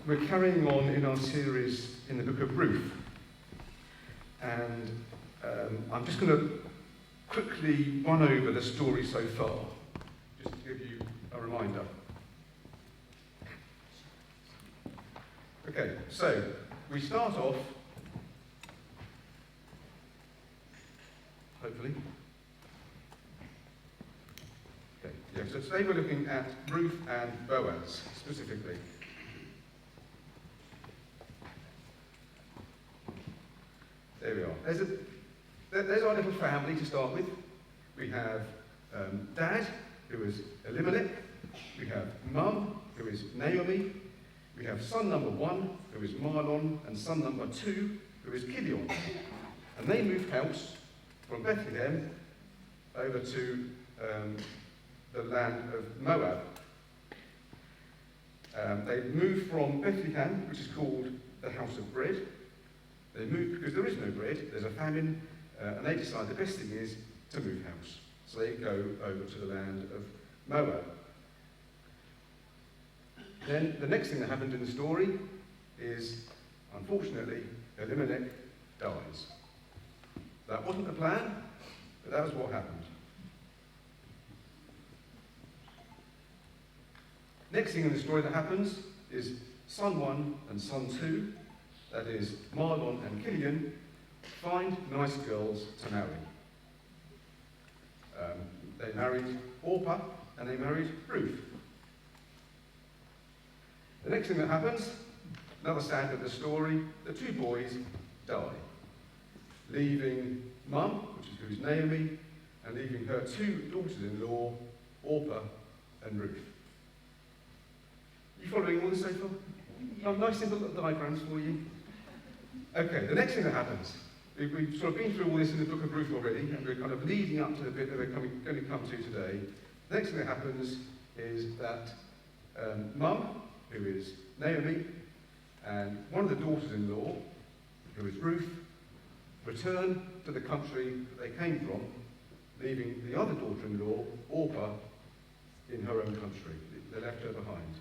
We're carrying on in our series in the Book of Ruth, and I'm just going to quickly run over the story so far, just to give you a reminder. Okay, so we start off, hopefully. Okay, yeah, so today we're looking at Ruth and Boaz, specifically. There we are. There's our little family to start with. We have Dad, who is Elimelech. We have Mum, who is Naomi. We have son number 1, who is Mahlon, and son number 2, who is Kilion. And they moved house from Bethlehem over to the land of Moab. They moved from Bethlehem, which is called the House of Bread. They moved because there is no bread, there's a famine, and they decide the best thing is to move house. So they go over to the land of Moab. Then the next thing that happened in the story is, unfortunately, Elimelech dies. That wasn't the plan, but that was what happened. Next thing in the story that happens is son 1 and son 2, that is Mahlon and Kilion, find nice girls to marry. They married Orpah and they married Ruth. The next thing that happens, another sad bit of the story, the 2 boys die, leaving Mum, who's Naomi, and leaving her 2 daughters-in-law, Orpah and Ruth. You following all this so far? Nice simple diagrams for you. Okay, the next thing that happens, we've sort of been through all this in the Book of Ruth already, and we're kind of leading up to the bit that we're going to come to today. The next thing that happens is that Mum, who is Naomi, and one of the daughters-in-law, who is Ruth, return to the country that they came from, leaving the other daughter-in-law, Orpah, in her own country. They left her behind.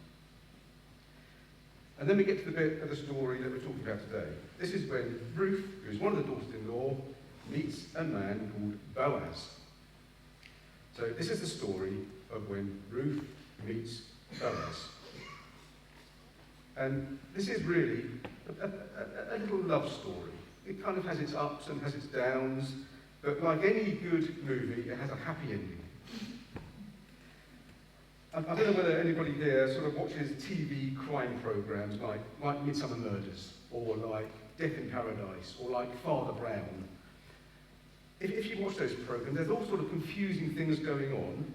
And then we get to the bit of the story that we're talking about today. This is when Ruth, who is one of the daughters-in-law, meets a man called Boaz. So this is the story of when Ruth meets Boaz. And this is really a little love story. It kind of has its ups and has its downs, but like any good movie, it has a happy ending. I don't know whether anybody here sort of watches TV crime programs like Midsummer Murders, or like Death in Paradise, or like Father Brown. If you watch those programs, there's all sort of confusing things going on,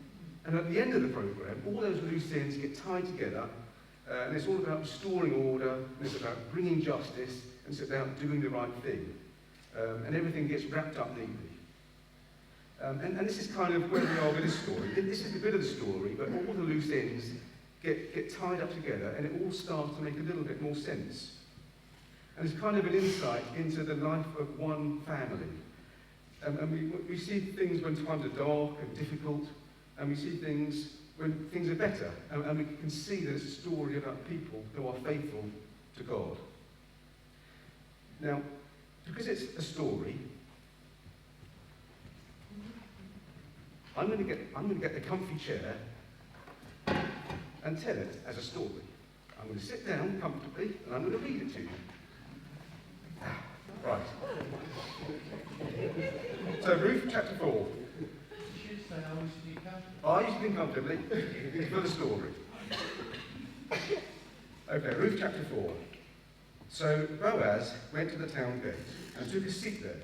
and at the end of the program, all those loose ends get tied together, and it's all about restoring order, and it's about bringing justice, and it's about doing the right thing, and everything gets wrapped up neatly. And this is kind of where we are with this story. This is a bit of the story, but all the loose ends get tied up together, and it all starts to make a little bit more sense. And it's kind of an insight into the life of one family. And we see things when times are dark and difficult, and we see things when things are better. And we can see that it's a story about people who are faithful to God. Now, because it's a story, I'm going to get a comfy chair and tell it as a story. I'm going to sit down comfortably and I'm going to read it to you. Right. So Ruth chapter 4. You should say I used to be comfortable. I used to be comfortably for the story. Okay, Ruth chapter 4. So Boaz went to the town gate and took a seat there.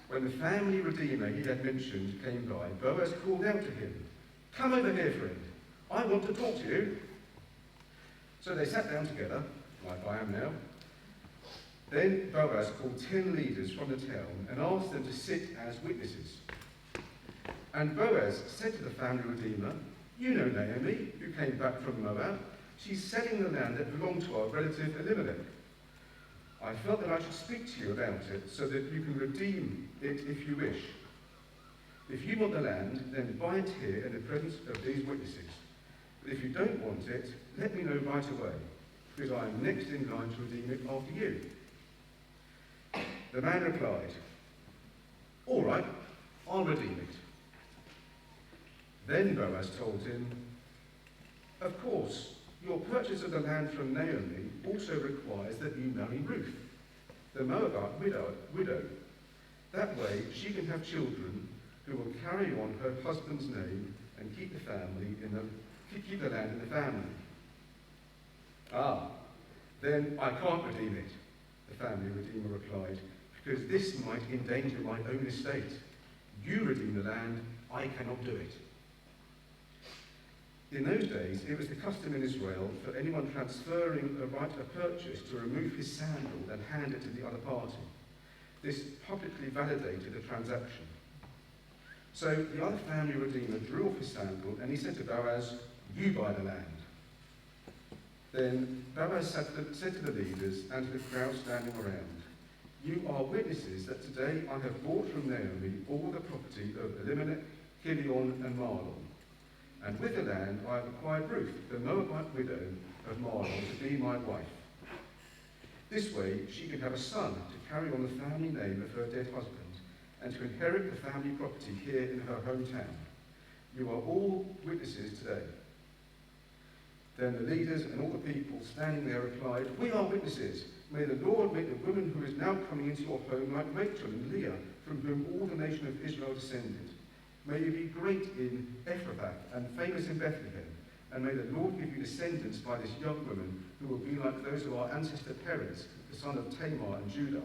When the family redeemer he had mentioned came by, Boaz called out to him, "Come over here, friend. I want to talk to you." So they sat down together, like I am now. Then Boaz called 10 leaders from the town and asked them to sit as witnesses. And Boaz said to the family redeemer, "You know Naomi, who came back from Moab. She's selling the land that belonged to our relative Elimelech. I felt that I should speak to you about it so that you can redeem it if you wish. If you want the land, then buy it here in the presence of these witnesses. But if you don't want it, let me know right away. because I am next in line to redeem it after you." The man replied, "All right, I'll redeem it." Then Boaz told him, "Of course, your purchase of the land from Naomi also requires that you marry Ruth, the Moabite widow. That way she can have children who will carry on her husband's name and keep the land in the family." "Ah, then I can't redeem it," the family redeemer replied, "because this might endanger my own estate. You redeem the land, I cannot do it." In those days, it was the custom in Israel for anyone transferring a right of purchase to remove his sandal and hand it to the other party. This publicly validated the transaction. So the other family redeemer drew off his sandal and he said to Boaz, "You buy the land." Then Boaz said to the leaders and to the crowd standing around, "You are witnesses that today I have bought from Naomi all the property of Elimelech, Chilion and Mahlon. And with the land I have acquired Ruth, the Moabite widow of Mahlon, to be my wife. This way she can have a son to carry on the family name of her dead husband and to inherit the family property here in her hometown. You are all witnesses today." Then the leaders and all the people standing there replied, "We are witnesses. May the Lord make the woman who is now coming into your home like Rachel and Leah, from whom all the nation of Israel descended. May you be great in Ephrathah and famous in Bethlehem, and may the Lord give you descendants by this young woman who will be like those of our ancestor Perez, the son of Tamar and Judah."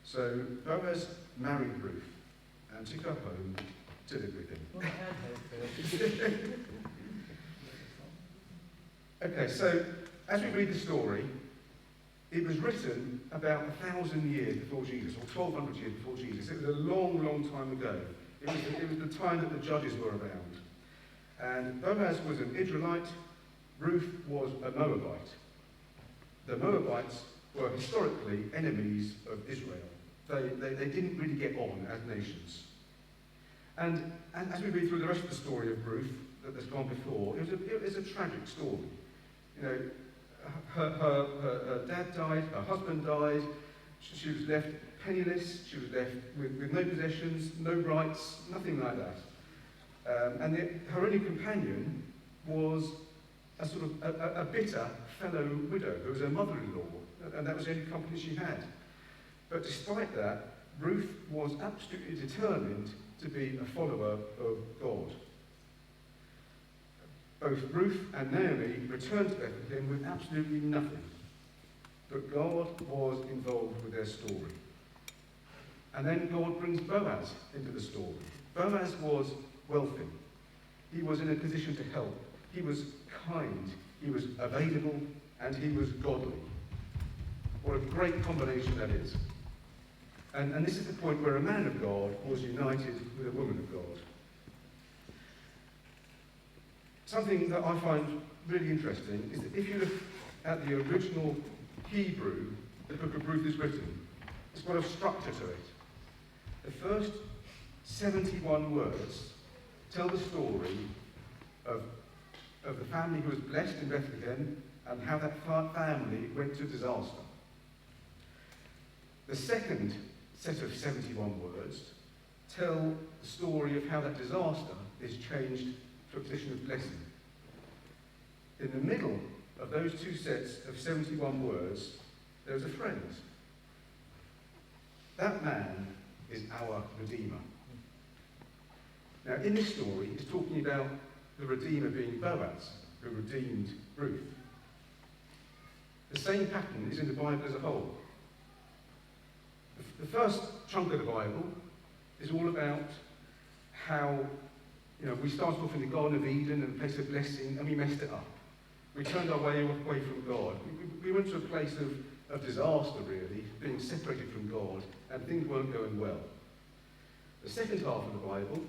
So Boaz married Ruth and took her home to live with him. Okay, so as we read the story, it was written about 1,000 years before Jesus, or 1,200 years before Jesus. It was a long, long time ago. It was the time that the judges were around. And Boaz was an Israelite, Ruth was a Moabite. The Moabites were historically enemies of Israel. They didn't really get on as nations. And as we read through the rest of the story of Ruth that's gone before, it was a tragic story. You know, her dad died, her husband died, she was left penniless, she was left with no possessions, no rights, nothing like that. Her only companion was a sort of a bitter fellow widow who was her mother-in-law, and that was the only company she had. But despite that, Ruth was absolutely determined to be a follower of God. Both Ruth and Naomi returned to Bethlehem with absolutely nothing, but God was involved with their story. And then God brings Boaz into the story. Boaz was wealthy. He was in a position to help. He was kind, he was available, and he was godly. What a great combination that is. And this is the point where a man of God was united with a woman of God. Something that I find really interesting is that if you look at the original Hebrew, the Book of Ruth is written, it's got a structure to it. The first 71 words tell the story of the family who was blessed in Bethlehem and how that family went to disaster. The second set of 71 words tell the story of how that disaster is changed to a position of blessing. In the middle of those two sets of 71 words, there's a friend. That man is our Redeemer. Now, in this story, it's talking about the Redeemer being Boaz, who redeemed Ruth. The same pattern is in the Bible as a whole. The first chunk of the Bible is all about how, we started off in the Garden of Eden and a place of blessing, and we messed it up. We turned our way away from God. We went to a place of disaster, really, being separated from God, and things weren't going well. The second half of the Bible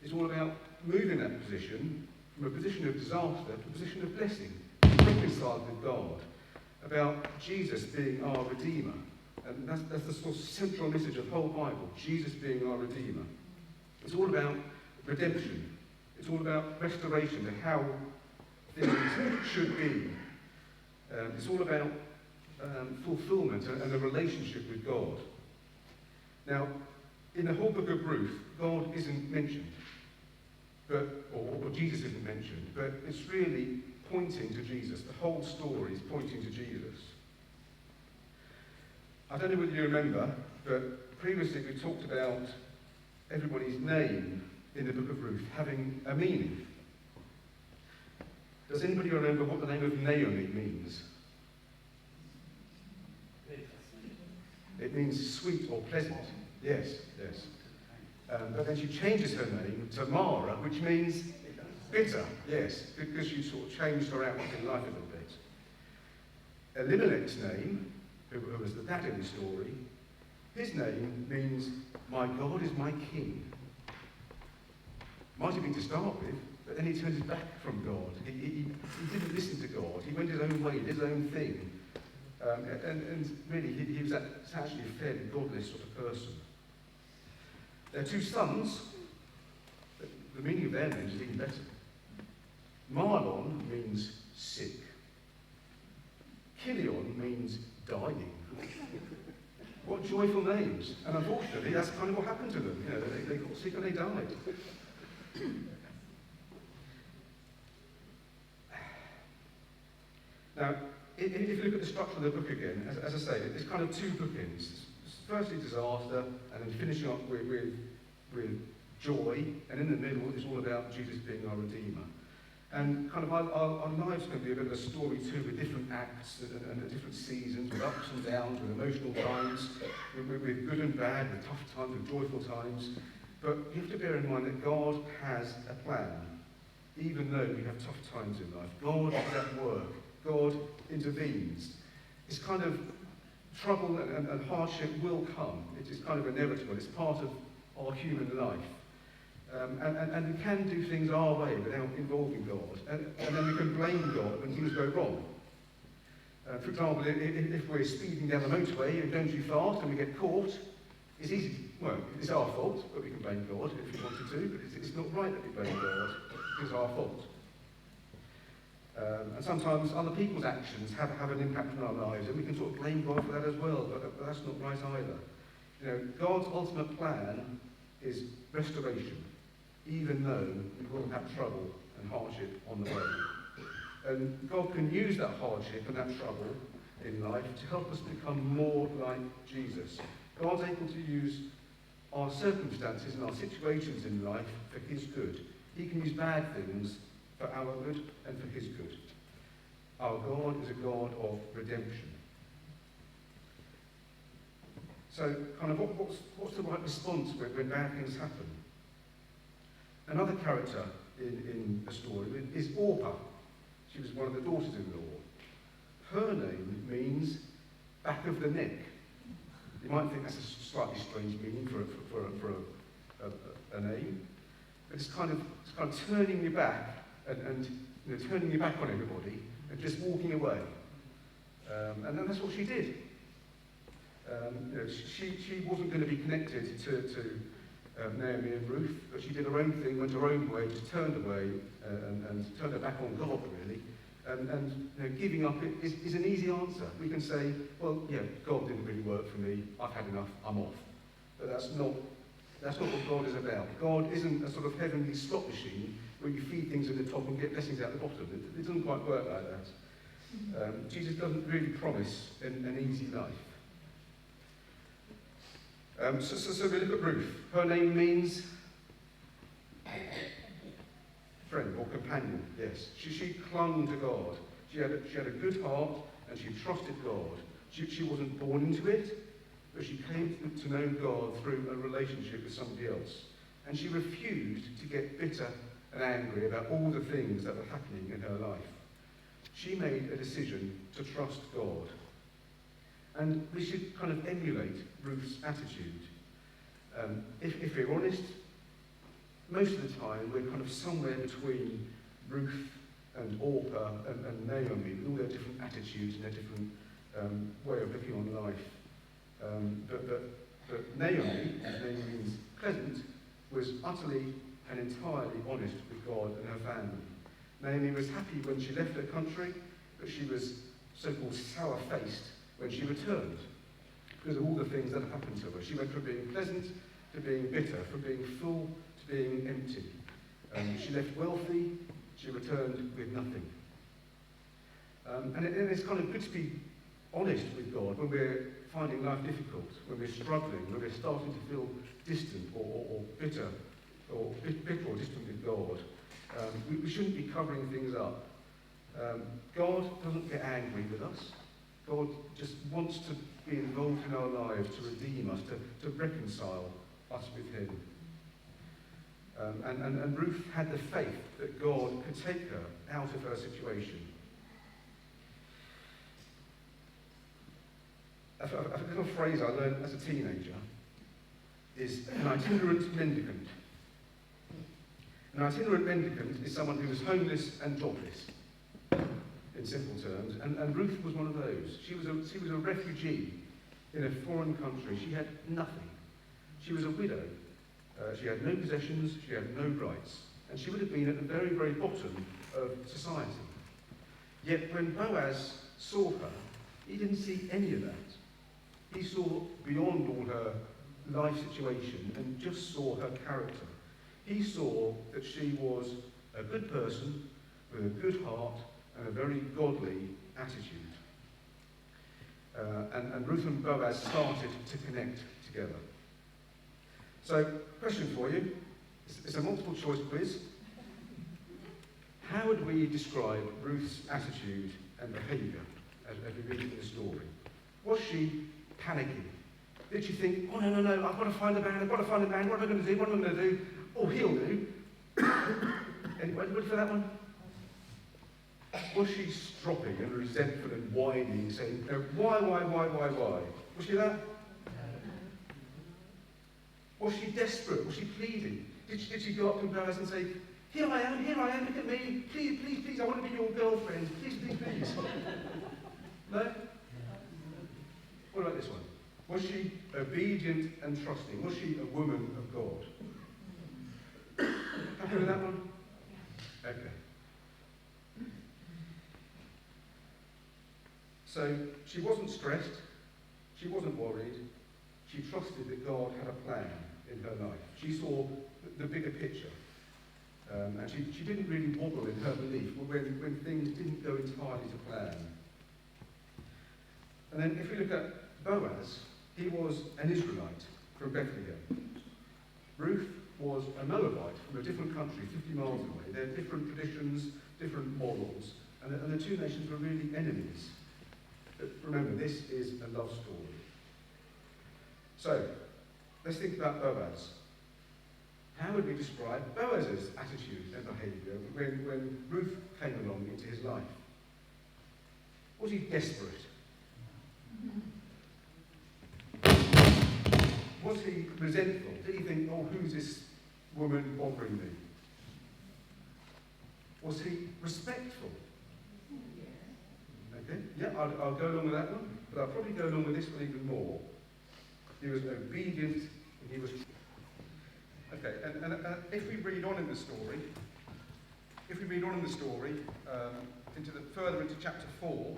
is all about moving that position from a position of disaster to a position of blessing, reconciled with God, about Jesus being our Redeemer. And that's the sort of central message of the whole Bible, Jesus being our Redeemer. It's all about redemption. It's all about restoration to how things should be. It's all about fulfillment and a relationship with God. Now, in the whole book of Ruth, God isn't mentioned, or Jesus isn't mentioned, but it's really pointing to Jesus. The whole story is pointing to Jesus. I don't know whether you remember, but previously we talked about everybody's name in the book of Ruth having a meaning. Does anybody remember what the name of Naomi means? It means sweet or pleasant. Yes, yes. But then she changes her name to Mara, which means bitter. Yes, because she sort of changed her outlook in life a little bit. Elimelech's name, who was the dad in the story, his name means, my God is my king. Might have been to start with, but then he turned his back from God. He didn't listen to God. He went his own way, did his own thing. And really, he was actually a fairly godless sort of person. Their two sons, the meaning of their names is even better. Marlon means sick. Kilion means dying. What joyful names. And unfortunately, that's kind of what happened to them. You know, they got sick and they died. Now, if you look at the structure of the book again, as I say, it's kind of two bookends. Firstly, disaster, and then finishing up with joy, and in the middle, it's all about Jesus being our Redeemer. And kind of our lives can be a bit of a story too, with different acts and different seasons, with ups and downs, with emotional times, with good and bad, with tough times, with joyful times. But you have to bear in mind that God has a plan, even though we have tough times in life. God is at work. God intervenes. It's kind of trouble and hardship will come. It is kind of inevitable. It's part of our human life. And we can do things our way without involving God. And then we can blame God when things go wrong. For example, if we're speeding down the motorway and going too fast and we get caught, it's easy. Well, it's our fault, but we can blame God if we wanted to. But it's not right that we blame God. It's our fault. And sometimes other people's actions have an impact on our lives, and we can sort of blame God for that as well, but that's not right either. You know, God's ultimate plan is restoration, even though we will have trouble and hardship on the way. And God can use that hardship and that trouble in life to help us become more like Jesus. God's able to use our circumstances and our situations in life for his good. He can use bad things for our good and for his good. Our God is a God of redemption. So, kind of, what's the right response when bad things happen? Another character in the story is Orpah. She was one of the daughters-in-law. Her name means back of the neck. You might think that's a slightly strange meaning for a name, but it's kind of turning your back and you know, turning your back on everybody and just walking away. And then that's what she did. You know, she wasn't going to be connected to Naomi and Ruth, but she did her own thing, went her own way, just turned away and turned her back on God, really. And you know, giving up is an easy answer. We can say, well, yeah, God didn't really work for me. I've had enough. I'm off. But that's not what God is about. God isn't a sort of heavenly slot machine where you feed things at the top and get blessings out the bottom. It doesn't quite work like that. Jesus doesn't really promise an easy life. So we look at Ruth. Her name means friend or companion, yes. She clung to God. She had a good heart and she trusted God. She wasn't born into it, but she came to know God through a relationship with somebody else. And she refused to get bitter and angry about all the things that were happening in her life. She made a decision to trust God. And we should kind of emulate Ruth's attitude. If we're honest, most of the time we're kind of somewhere between Ruth and Orpah and Naomi, with all their different attitudes and their different way of looking on life. But Naomi, whose name means pleasant, was utterly and entirely honest with God and her family. Naomi was happy when she left her country, but she was so-called sour-faced when she returned because of all the things that had happened to her. She went from being pleasant to being bitter, from being full to being empty. She left wealthy, she returned with nothing. And it's kind of good to be honest with God when we're finding life difficult, when we're struggling, when we're starting to feel distant or bitter or distant with God. We shouldn't be covering things up. God doesn't get angry with us. God just wants to be involved in our lives, to redeem us, to reconcile us with him. And Ruth had the faith that God could take her out of her situation. A little phrase I learned as a teenager is an itinerant mendicant. An itinerant mendicant is someone who is homeless and jobless, in simple terms, and Ruth was one of those. She was a refugee in a foreign country. She had nothing. She was a widow. She had no possessions, she had no rights, and she would have been at the very, very bottom of society. Yet when Boaz saw her, he didn't see any of that. He saw beyond all her life situation and just saw her character. He saw that she was a good person with a good heart and a very godly attitude. And Ruth and Boaz started to connect together. So, question for you. It's a multiple choice quiz. How would we describe Ruth's attitude and behaviour as we read the story? Was she panicking? Did she think, oh no, I've got to find a man, what am I going to do? Oh, he'll do. Anybody ready for that one? Was she stropping and resentful and whining, saying, no, why? Was she that? Was she desperate? Was she pleading? Did she go up to Boaz and say, here I am, look at me, please, I want to be your girlfriend, please. No? What about this one? Was she obedient and trusting? Was she a woman of God? Happy with that one? Okay. So, she wasn't stressed, she wasn't worried, she trusted that God had a plan in her life. She saw the bigger picture. And she didn't really wobble in her belief when things didn't go entirely to plan. And then if we look at Boaz, he was an Israelite from Bethlehem. Ruth was a Moabite from a different country, 50 miles away. They had different traditions, different morals, and the two nations were really enemies. But remember, this is a love story. So, let's think about Boaz. How would we describe Boaz's attitude and behaviour when Ruth came along into his life? Was he desperate? Was he resentful? Did he think, oh, who's this woman bothering me? Was he respectful? Okay, yeah, I'll go along with that one, but I'll probably go along with this one even more. He was obedient, and he was... Okay, and if we read on in the story, further into chapter 4,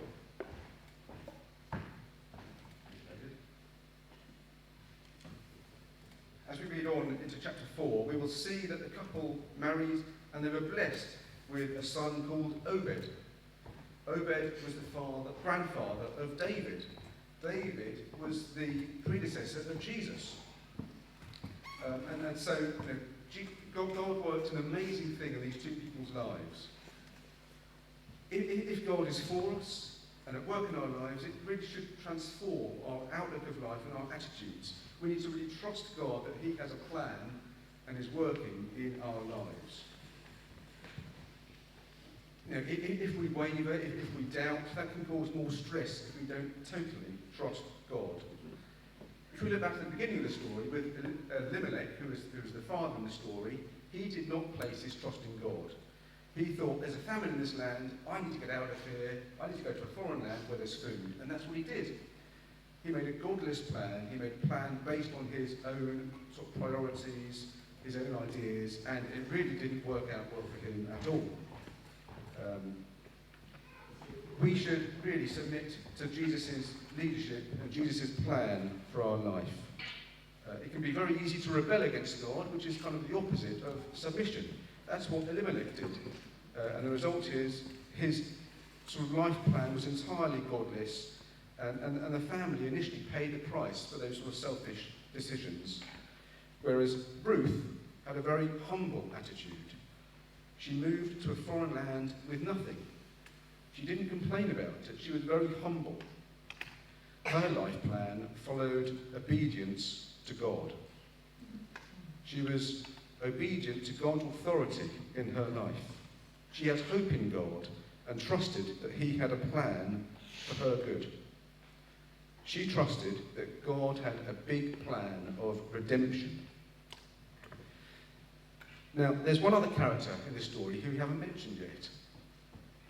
as we read on into chapter 4, we will see that the couple married and they were blessed with a son called Obed. Obed was the grandfather of David. David was the predecessor of Jesus. And so, God worked an amazing thing in these two people's lives. If God is for us and at work in our lives, it really should transform our outlook of life and our attitudes. We need to really trust God that he has a plan and is working in our lives. If we waver, if we doubt, that can cause more stress if we don't totally trust God. If we look back to the beginning of the story with Elimelech, who was the father in the story, he did not place his trust in God. He thought, there's a famine in this land, I need to get out of here, I need to go to a foreign land where there's food, and that's what he did. He made a godless plan, he made a plan based on his own sort of priorities, his own ideas, and it really didn't work out well for him at all. we should really submit to Jesus' leadership and Jesus' plan for our life. It can be very easy to rebel against God, which is kind of the opposite of submission. That's what Elimelech did. And the result is his sort of life plan was entirely godless, and the family initially paid the price for those sort of selfish decisions. Whereas Ruth had a very humble attitude. She moved to a foreign land with nothing. She didn't complain about it. She was very humble. Her life plan followed obedience to God. She was obedient to God's authority in her life. She had hope in God and trusted that he had a plan for her good. She trusted that God had a big plan of redemption. Now, there's one other character in this story who we haven't mentioned yet.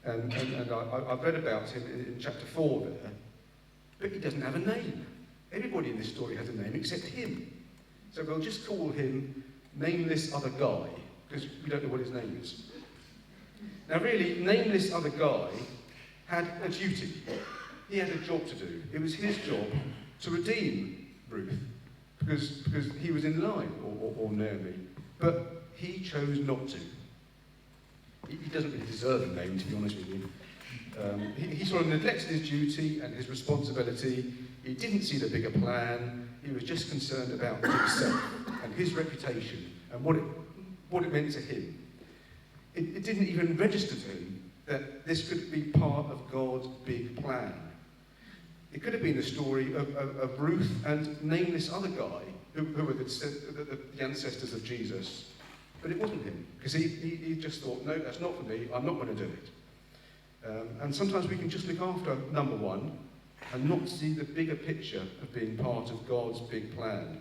And I've read about him in chapter 4 there, but he doesn't have a name. Everybody in this story has a name except him. So we'll just call him Nameless Other Guy, because we don't know what his name is. Now really, Nameless Other Guy had a duty. He had a job to do. It was his job to redeem Ruth, because he was in line, or Naomi, but he chose not to. He doesn't really deserve a name, to be honest with you. He sort of neglected his duty and his responsibility. He didn't see the bigger plan. He was just concerned about himself and his reputation and what it meant to him. It didn't even register to him that this could be part of God's big plan. It could have been the story of Ruth and Nameless Other Guy, who were the ancestors of Jesus. But it wasn't him, because he just thought, no, that's not for me, I'm not going to do it. And sometimes we can just look after number one and not see the bigger picture of being part of God's big plan.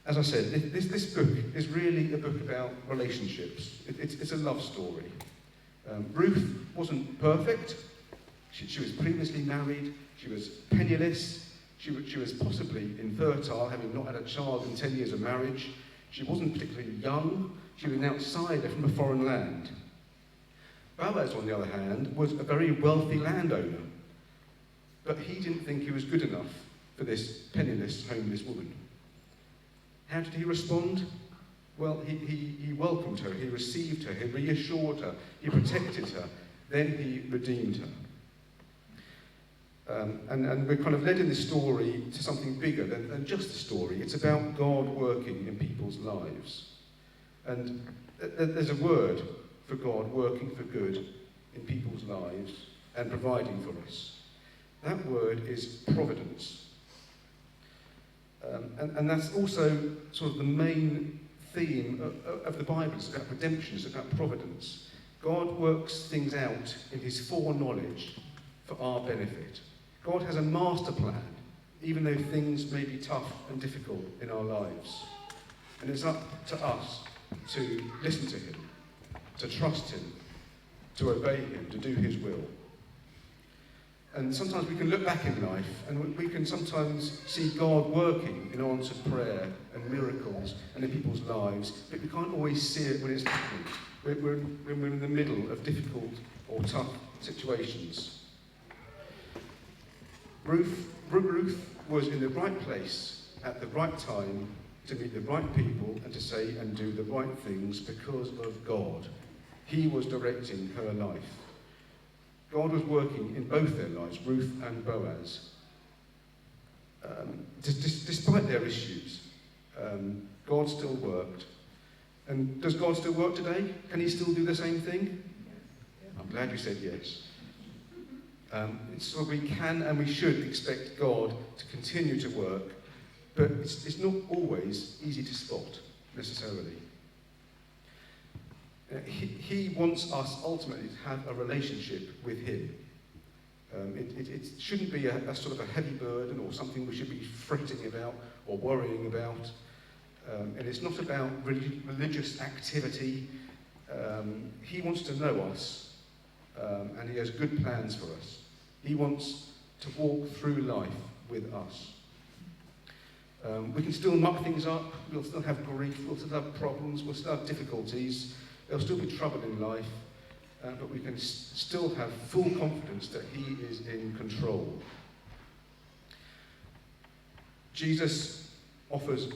As I said, this book is really a book about relationships. It's a love story. Ruth wasn't perfect. She was previously married. She was penniless. She was possibly infertile, having not had a child in 10 years of marriage. She wasn't particularly young. She was an outsider from a foreign land. Boaz, on the other hand, was a very wealthy landowner. But he didn't think he was good enough for this penniless, homeless woman. How did he respond? Well, he welcomed her, he received her, he reassured her, he protected her, then he redeemed her. And we're kind of led in this story to something bigger than just a story. It's about God working in people's lives. And there's a word for God working for good in people's lives and providing for us. That word is providence. And that's also sort of the main theme of the Bible. It's about redemption, it's about providence. God works things out in his foreknowledge for our benefit. God has a master plan, even though things may be tough and difficult in our lives. And it's up to us to listen to him, to trust him, to obey him, to do his will. And sometimes we can look back in life and we can sometimes see God working in answered prayer and miracles and in people's lives, but we can't always see it when it's happening, when we're in the middle of difficult or tough situations. Ruth was in the right place at the right time to meet the right people and to say and do the right things because of God. He was directing her life. God was working in both their lives, Ruth and Boaz. Despite their issues, God still worked. And does God still work today? Can he still do the same thing? I'm glad you said yes. So we can and we should expect God to continue to work, but it's not always easy to spot, necessarily. He wants us ultimately to have a relationship with him. It shouldn't be a sort of a heavy burden or something we should be fretting about or worrying about. And it's not about religious activity. He wants to know us, and he has good plans for us. He wants to walk through life with us. We can still muck things up, we'll still have grief, we'll still have problems, we'll still have difficulties, there'll still be trouble in life, but we can still have full confidence that he is in control. Jesus offers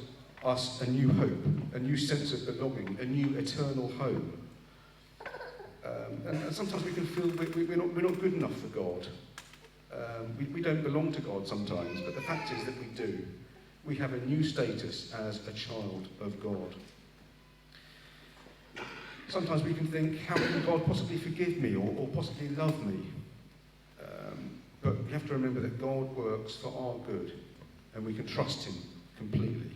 us a new hope, a new sense of belonging, a new eternal home. And sometimes we can feel we're not good enough for God. We don't belong to God sometimes, but the fact is that we do. We have a new status as a child of God. Sometimes we can think, how can God possibly forgive me or possibly love me? But we have to remember that God works for our good, and we can trust him completely.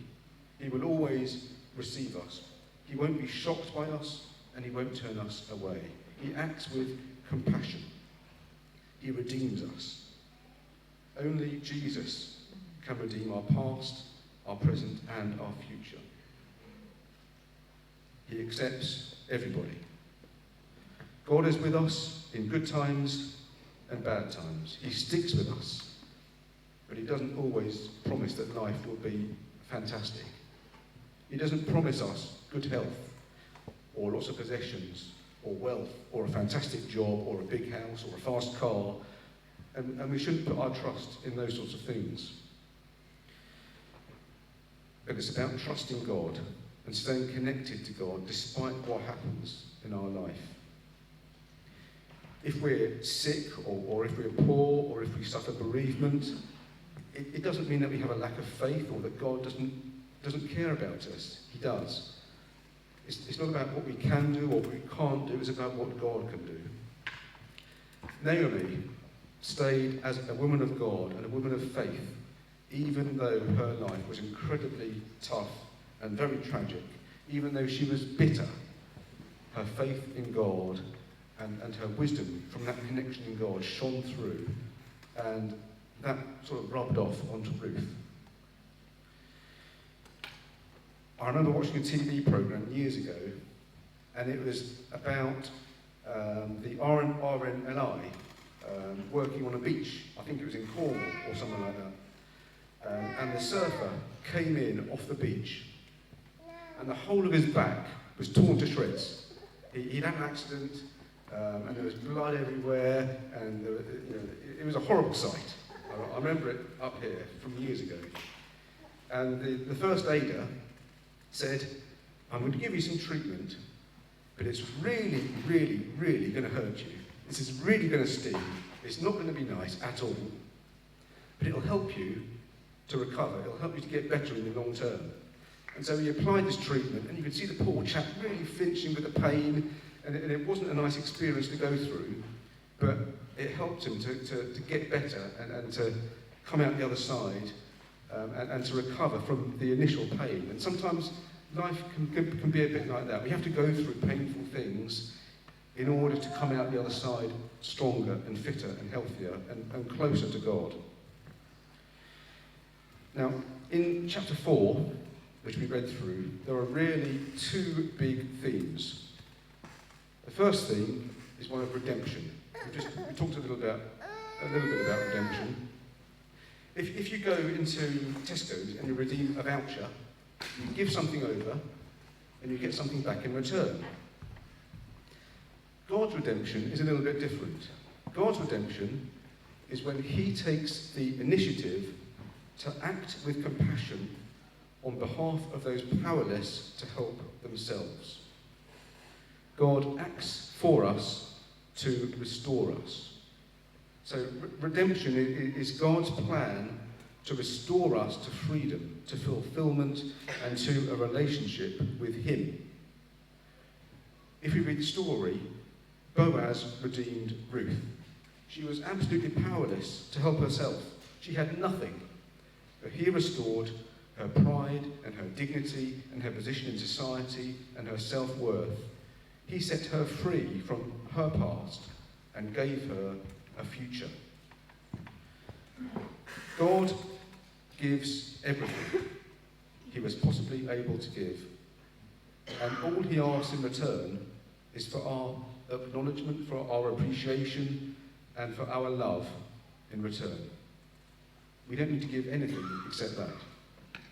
He will always receive us. He won't be shocked by us, and he won't turn us away. He acts with compassion. He redeems us. Only Jesus can redeem our past, our present, and our future. He accepts everybody. God is with us in good times and bad times. He sticks with us, but he doesn't always promise that life will be fantastic. He doesn't promise us good health, or lots of possessions, or wealth, or a fantastic job, or a big house, or a fast car, and we shouldn't put our trust in those sorts of things. But it's about trusting God and staying connected to God despite what happens in our life. If we're sick, or if we're poor, or if we suffer bereavement, it doesn't mean that we have a lack of faith or that God doesn't care about us. He does. It's not about what we can do or what we can't do, it's about what God can do. Naomi stayed as a woman of God and a woman of faith, even though her life was incredibly tough and very tragic, even though she was bitter. Her faith in God and her wisdom from that connection in God shone through, and that sort of rubbed off onto Ruth. I remember watching a TV programme years ago, and it was about the RNLI working on a beach. I think it was in Cornwall or something like that. And the surfer came in off the beach, and the whole of his back was torn to shreds. He'd had an accident, and there was blood everywhere, and it was a horrible sight. I remember it up here from years ago. And the first aider said, I'm going to give you some treatment, but it's really, really, really going to hurt you. This is really going to sting. It's not going to be nice at all. But it'll help you to recover. It'll help you to get better in the long term. And so he applied this treatment, and you could see the poor chap really flinching with the pain, and it wasn't a nice experience to go through, but it helped him to get better and to come out the other side and to recover from the initial pain. And sometimes life can be a bit like that. We have to go through painful things in order to come out the other side stronger and fitter and healthier and closer to God. Now, in chapter 4, which we read through, there are really two big themes. The first theme is one of redemption. We talked a little bit about redemption. If you go into Tesco's and you redeem a voucher, you give something over and you get something back in return. God's redemption is a little bit different. God's redemption is when he takes the initiative to act with compassion on behalf of those powerless to help themselves. God acts for us to restore us. So redemption is God's plan to restore us to freedom, to fulfillment, and to a relationship with him. If we read the story, Boaz redeemed Ruth. She was absolutely powerless to help herself. She had nothing. But he restored her pride and her dignity and her position in society and her self-worth. He set her free from her past and gave her a future. God gives everything he was possibly able to give. And all he asks in return is for our acknowledgement, for our appreciation, and for our love in return. We don't need to give anything except that.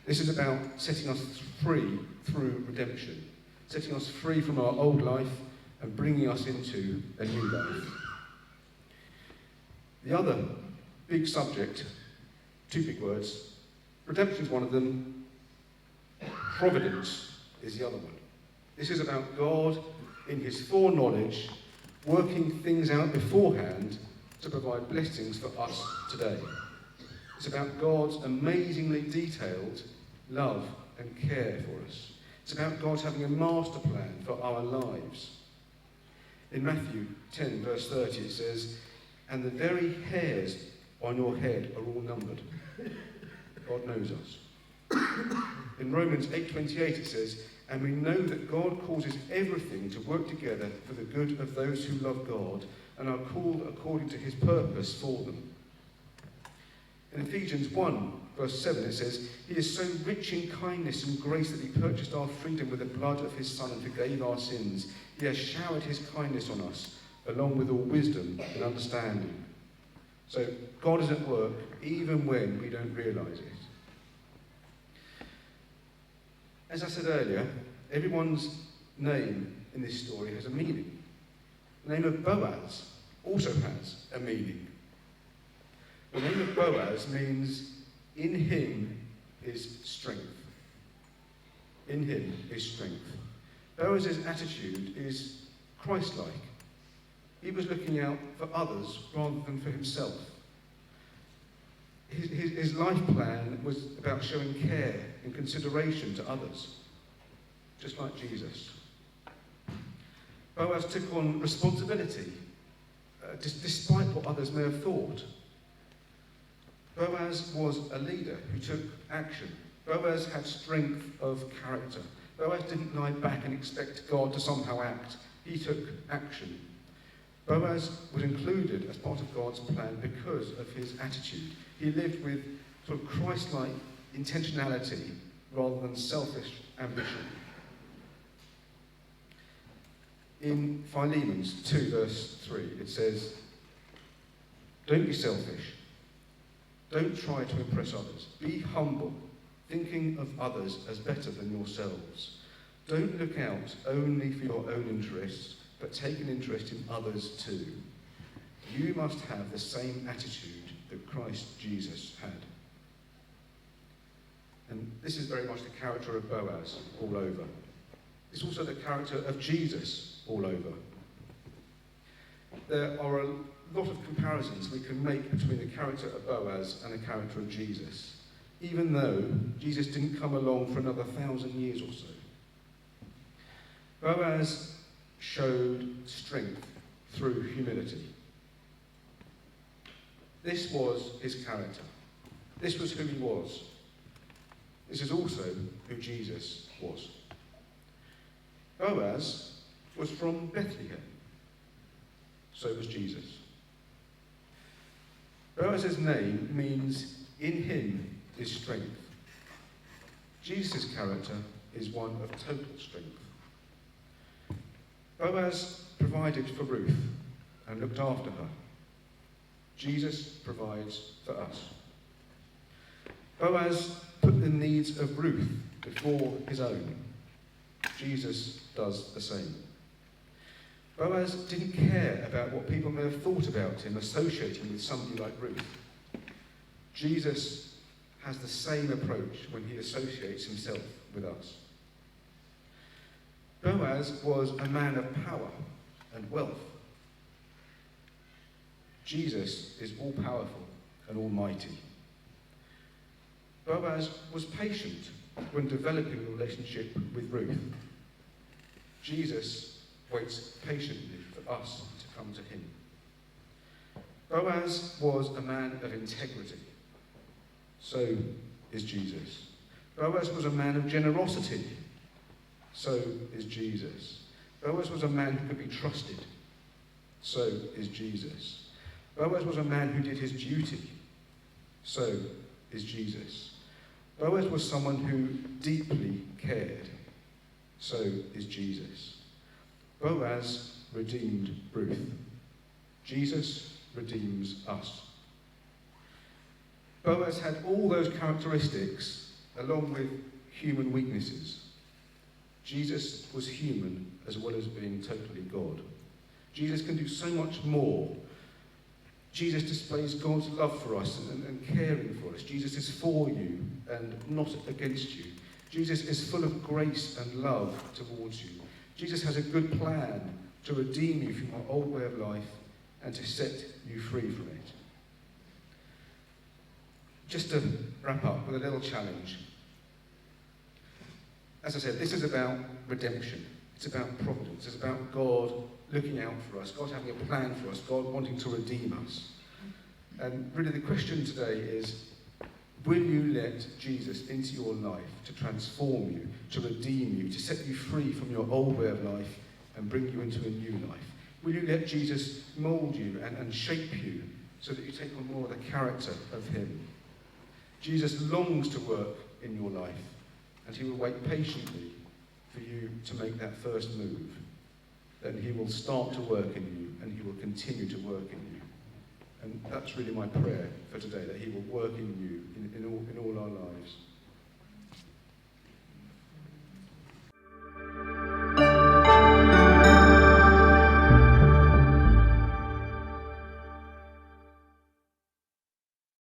This is about setting us free through redemption, setting us free from our old life and bringing us into a new life. The other big subject, two big words, redemption is one of them, providence is the other one. This is about God, in his foreknowledge, working things out beforehand to provide blessings for us today. It's about God's amazingly detailed love and care for us. It's about God having a master plan for our lives. In Matthew 10, verse 30, it says, "And the very hairs on your head are all numbered." God knows us. In Romans 8:28, it says, "And we know that God causes everything to work together for the good of those who love God and are called according to his purpose for them." In Ephesians 1, verse 7, it says, "He is so rich in kindness and grace that he purchased our freedom with the blood of his Son and forgave our sins. He has showered his kindness on us, along with all wisdom and understanding." So God is at work even when we don't realise it. As I said earlier, everyone's name in this story has a meaning. The name of Boaz also has a meaning. The name of Boaz means, in him is strength. In him is strength. Boaz's attitude is Christ-like. He was looking out for others rather than for himself. His life plan was about showing care and consideration to others, just like Jesus. Boaz took on responsibility, despite what others may have thought. Boaz was a leader who took action. Boaz had strength of character. Boaz didn't lie back and expect God to somehow act. He took action. Boaz was included as part of God's plan because of his attitude. He lived with sort of Christ-like intentionality rather than selfish ambition. In Philemon 2, verse 3, it says, "Don't be selfish. Don't try to impress others. Be humble, thinking of others as better than yourselves. Don't look out only for your own interests, but take an interest in others too. You must have the same attitude that Christ Jesus had." And this is very much the character of Boaz all over. It's also the character of Jesus all over. There are a lot of comparisons we can make between the character of Boaz and the character of Jesus, even though Jesus didn't come along for another 1,000 years or so. Boaz showed strength through humility. This was his character. This was who he was. This is also who Jesus was. Boaz was from Bethlehem. So was Jesus. Boaz's name means, "In him is strength." Jesus' character is one of total strength. Boaz provided for Ruth and looked after her. Jesus provides for us. Boaz put the needs of Ruth before his own. Jesus does the same. Boaz didn't care about what people may have thought about him associating with somebody like Ruth. Jesus has the same approach when he associates himself with us. Boaz was a man of power and wealth. Jesus is all-powerful and almighty. Boaz was patient when developing a relationship with Ruth. Jesus waits patiently for us to come to him. Boaz was a man of integrity. So is Jesus. Boaz was a man of generosity. So is Jesus. Boaz was a man who could be trusted. So is Jesus. Boaz was a man who did his duty. So is Jesus. Boaz was someone who deeply cared. So is Jesus. Boaz redeemed Ruth. Jesus redeems us. Boaz had all those characteristics along with human weaknesses. Jesus was human as well as being totally God. Jesus can do so much more. Jesus displays God's love for us and caring for us. Jesus is for you and not against you. Jesus is full of grace and love towards you. Jesus has a good plan to redeem you from your old way of life and to set you free from it. Just to wrap up with a little challenge. As I said, this is about redemption. It's about providence. It's about God looking out for us, God having a plan for us, God wanting to redeem us. And really the question today is, will you let Jesus into your life to transform you, to redeem you, to set you free from your old way of life and bring you into a new life? Will you let Jesus mould you and shape you so that you take on more of the character of him? Jesus longs to work in your life, and he will wait patiently for you to make that first move. Then he will start to work in you, and he will continue to work in you. And that's really my prayer for today, that he will work in you in all our lives.